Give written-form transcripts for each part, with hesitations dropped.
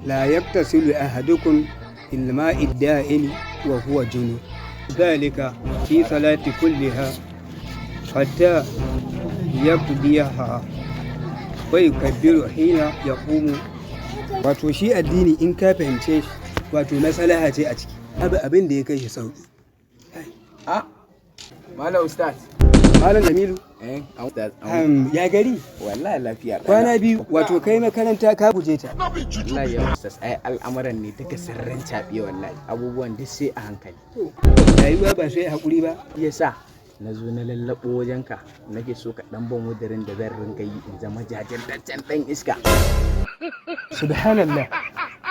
la yaktasilu ahadukum ilma'i da'ini wa huwa junub dhalika fi salati kulliha hatta yaqdiyaha wa yukabbiru hina yaqumu. Wato shi addini in ka fahimce shi wato maslaha ce a ciki, abin da ya kai shi sauki. Malam ustaz. Malam Jamilu. Ustaz. Ya gari? Wallahi lafiya. Kwana biyu wato kai makaranta ka guje ta. Wallahi ya ustaz, ai al'amuran ne duka sirrin caɓe wallahi. Abubuwan duk sai a hankali. Rayuwa ba sai hakuri ba. Yasa na zo na lallabo wajenka nake so ka dan ban wudarin da zan ringa yi in zama jajirtaccen dan iska. Subhanallah.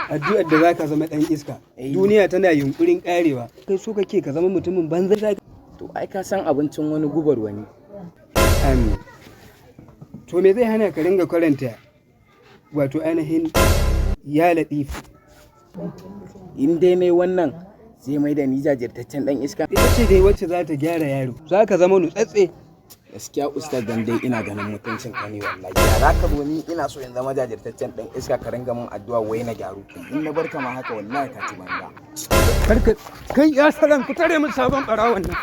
Addu'ar da zaka zama dan iska. Duniya tana yunkurin karewa. Kai so kake ka zama mutumin banza. To ai ka san abincin wani gubar wani. Amin. To me zai hana ka ringa karanta wato ainihin ya latif? In dai mai wannan sai mai da ni jajirtaccen dan iska. Ita ce dai wacce za ta gyara yaro. Za ka zama nutsatse. Gaskiya ustaz dan dai ina ganin mutuncin ka ne wallahi. Ya zaka zo ni ina so in zama jajirtaccen dan iska ka ringa min addu'a wai na gyaru. In na barka ma haka wallahi ka ci banda. Karka kai ya salan ku tare min sabon barawon nan.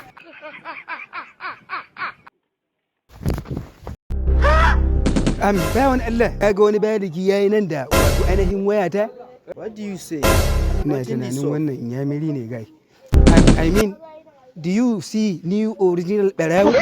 Bayan Allah ya ga wani bayadiki ya yi nan da wato ainihin wayata? What do you say? Ina tunanin wannan inyamiri ne gai. I mean, do you see new original barawo?